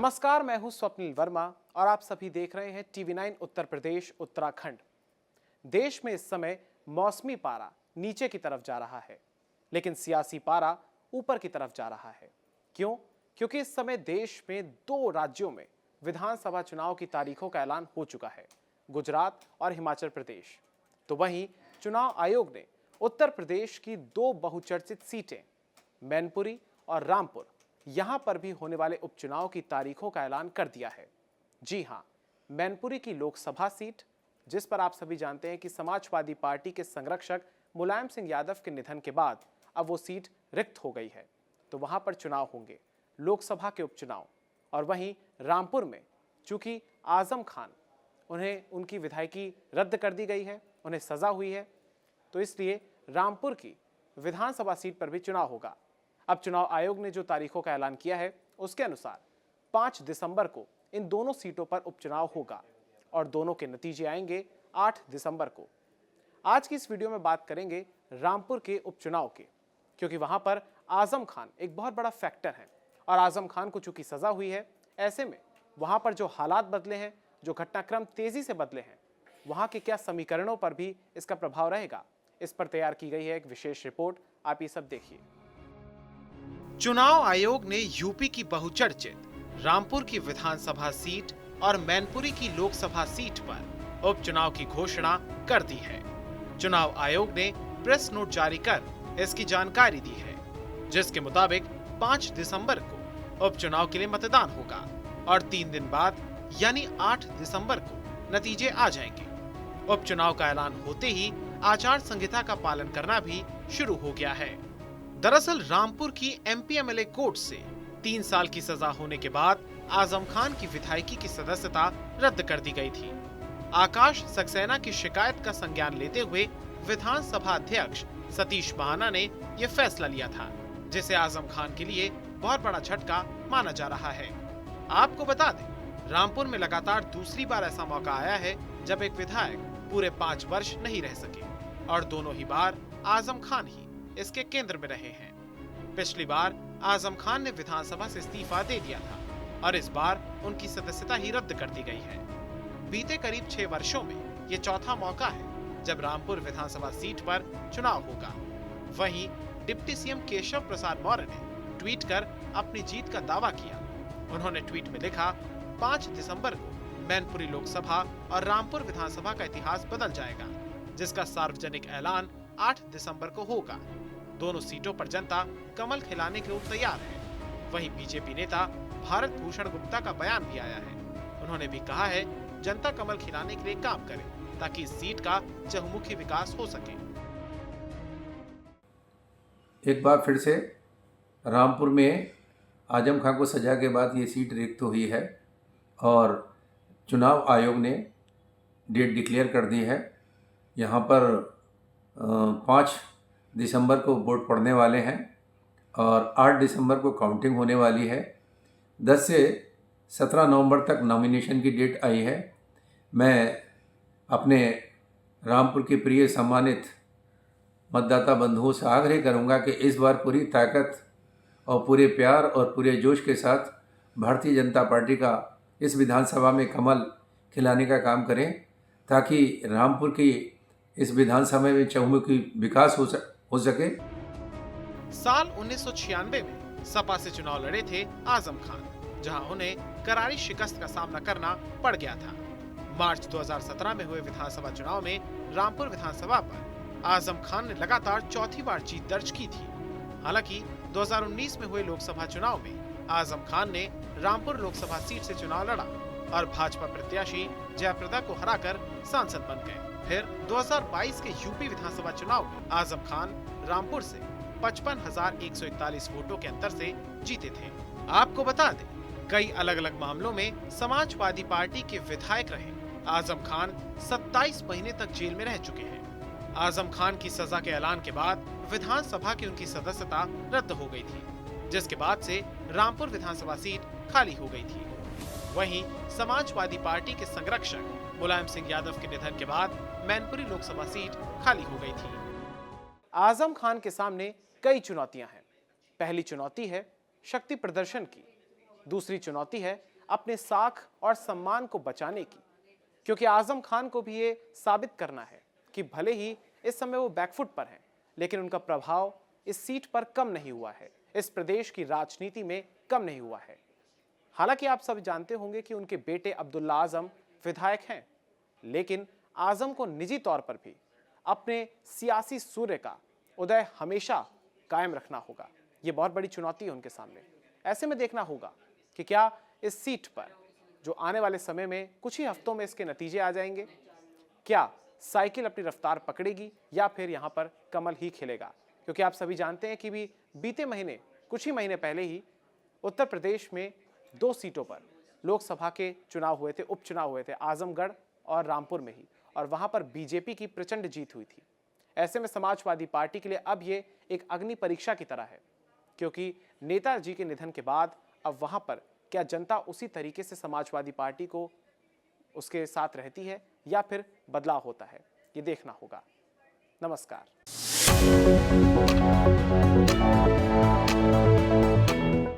नमस्कार, मैं हूं स्वप्निल वर्मा और आप सभी देख रहे हैं TV9 उत्तर प्रदेश उत्तराखंड। देश में इस समय मौसमी पारा नीचे की तरफ जा रहा है, लेकिन सियासी पारा ऊपर की तरफ जा रहा है। क्यों? क्योंकि इस समय देश में 2 राज्यों में विधानसभा चुनाव की तारीखों का ऐलान हो चुका है, गुजरात और हिमाचल प्रदेश। तो वहीं चुनाव आयोग ने उत्तर प्रदेश की 2 बहुचर्चित सीटें मैनपुरी और रामपुर, यहां पर भी होने वाले उपचुनाव की तारीखों का ऐलान कर दिया है। जी हां, मैनपुरी की लोकसभा सीट, जिस पर आप सभी जानते हैं कि समाजवादी पार्टी के संरक्षक मुलायम सिंह यादव के निधन के बाद अब वो सीट रिक्त हो गई है, तो वहां पर चुनाव होंगे, लोकसभा के उपचुनाव। और वहीं रामपुर में चूंकि आजम खान, उन्हें उनकी विधायकी रद्द कर दी गई है, उन्हें सजा हुई है, तो इसलिए रामपुर की विधानसभा सीट पर भी चुनाव होगा। अब चुनाव आयोग ने जो तारीखों का ऐलान किया है, उसके अनुसार 5 दिसंबर को इन दोनों सीटों पर उपचुनाव होगा और दोनों के नतीजे आएंगे 8 दिसंबर को। आज की इस वीडियो में बात करेंगे रामपुर के उपचुनाव के, क्योंकि वहां पर आजम खान एक बहुत बड़ा फैक्टर है और आजम खान को चूंकि सजा हुई है, ऐसे में वहां पर जो हालात बदले हैं, जो घटनाक्रम तेजी से बदले हैं, वहां के क्या समीकरणों पर भी इसका प्रभाव रहेगा, इस पर तैयार की गई है एक विशेष रिपोर्ट। आप ये सब देखिए। चुनाव आयोग ने यूपी की बहुचर्चित रामपुर की विधानसभा सीट और मैनपुरी की लोकसभा सीट पर उपचुनाव की घोषणा कर दी है। चुनाव आयोग ने प्रेस नोट जारी कर इसकी जानकारी दी है, जिसके मुताबिक 5 दिसंबर को उपचुनाव के लिए मतदान होगा और 3 दिन बाद यानी 8 दिसंबर को नतीजे आ जाएंगे। उपचुनाव का ऐलान होते ही आचार संहिता का पालन करना भी शुरू हो गया है। दरअसल रामपुर की MP-MLA कोर्ट से 3 साल की सजा होने के बाद आजम खान की विधायकी की सदस्यता रद्द कर दी गई थी। आकाश सक्सेना की शिकायत का संज्ञान लेते हुए विधानसभा अध्यक्ष सतीश महाना ने यह फैसला लिया था, जिसे आजम खान के लिए बहुत बड़ा झटका माना जा रहा है। आपको बता दें, रामपुर में लगातार दूसरी बार ऐसा मौका आया है जब एक विधायक पूरे 5 वर्ष नहीं रह सके और दोनों ही बार आजम खान ही इसके केंद्र में रहे हैं। पिछली बार आजम खान ने विधानसभा से इस्तीफा दे दिया था और इस बार उनकी सदस्यता ही रद्द कर दी गई है। बीते करीब 6 वर्षों में ये चौथा मौका है जब रामपुर विधानसभा सीट पर चुनाव होगा। वहीं डिप्टी सीएम केशव प्रसाद मौर्य ने ट्वीट कर अपनी जीत का दावा किया। उन्होंने ट्वीट में लिखा, 5 दिसंबर को मैनपुरी लोकसभा और रामपुर विधानसभा का इतिहास बदल जाएगा, जिसका सार्वजनिक ऐलान 8 दिसंबर को होगा। दोनों सीटों पर जनता कमल खिलाने के लिए तैयार है। वहीं बीजेपी नेता भारत भूषण गुप्ता का बयान भी आया है। उन्होंने भी कहा है, जनता कमल खिलाने के लिए काम करे ताकि इस सीट का चहुमुखी विकास हो सके। एक बार फिर से रामपुर में आजम खान को सजा के बाद ये सीट रिक्त हुई है और चुनाव आयोग ने डेट डिक्लेयर कर दी है। यहाँ पर 5 दिसंबर को वोट पड़ने वाले हैं और 8 दिसंबर को काउंटिंग होने वाली है। 10 से 17 नवंबर तक नॉमिनेशन की डेट आई है। मैं अपने रामपुर के प्रिय सम्मानित मतदाता बंधुओं से आग्रह करूंगा कि इस बार पूरी ताकत और पूरे प्यार और पूरे जोश के साथ भारतीय जनता पार्टी का इस विधानसभा में कमल खिलाने का काम करें, ताकि रामपुर की इस विधानसभा में चहुमुखी विकास हो सके। साल 1996 में सपा से चुनाव लड़े थे आजम खान, जहां उन्हें करारी शिकस्त का सामना करना पड़ गया था। मार्च 2017 में हुए विधानसभा चुनाव में रामपुर विधानसभा पर आजम खान ने लगातार चौथी बार जीत दर्ज की थी। हालांकि 2019 में हुए लोकसभा चुनाव में आजम खान ने रामपुर लोकसभा सीट से चुनाव लड़ा और भाजपा प्रत्याशी जयप्रदा को हराकर सांसद बन गए। फिर 2022 के यूपी विधानसभा चुनाव में आजम खान रामपुर से 55,141 वोटों के अंतर से जीते थे। आपको बता दें, कई अलग अलग मामलों में समाजवादी पार्टी के विधायक रहे आजम खान 27 महीने तक जेल में रह चुके हैं। आजम खान की सजा के ऐलान के बाद विधानसभा की उनकी सदस्यता रद्द हो गई थी, जिसके बाद से रामपुर विधानसभा सीट खाली हो गई थी। वहीं समाजवादी पार्टी के संरक्षक मुलायम सिंह यादव के निधन के बाद मैनपुरी लोकसभा सीट खाली हो गई थी। आजम खान के सामने कई चुनौतियां हैं। पहली चुनौती है शक्ति प्रदर्शन की, दूसरी चुनौती है अपने साख और सम्मान को बचाने की, क्योंकि आजम खान को भी ये साबित करना है कि भले ही इस समय वो बैकफुट पर हैं, लेकिन उनका प्रभाव इस सीट पर कम नहीं हुआ है, इस प्रदेश की राजनीति में कम नहीं हुआ है। हालांकि आप सब जानते होंगे कि उनके बेटे अब्दुल्ला आजम विधायक हैं, लेकिन आजम को निजी तौर पर भी अपने सियासी सूर्य का उदय हमेशा कायम रखना होगा। ये बहुत बड़ी चुनौती है उनके सामने। ऐसे में देखना होगा कि क्या इस सीट पर जो आने वाले समय में कुछ ही हफ्तों में इसके नतीजे आ जाएंगे, क्या साइकिल अपनी रफ्तार पकड़ेगी या फिर यहां पर कमल ही खिलेगा। क्योंकि आप सभी जानते हैं कि भी बीते महीने, कुछ ही महीने पहले ही उत्तर प्रदेश में 2 सीटों पर लोकसभा के चुनाव हुए थे, उपचुनाव हुए थे, आजमगढ़ और रामपुर में ही, और वहां पर बीजेपी की प्रचंड जीत हुई थी। ऐसे में समाजवादी पार्टी के लिए अब ये एक अग्नि परीक्षा की तरह है, क्योंकि नेताजी के निधन के बाद अब वहां पर क्या जनता उसी तरीके से समाजवादी पार्टी को उसके साथ रहती है या फिर बदलाव होता है, ये देखना होगा। नमस्कार।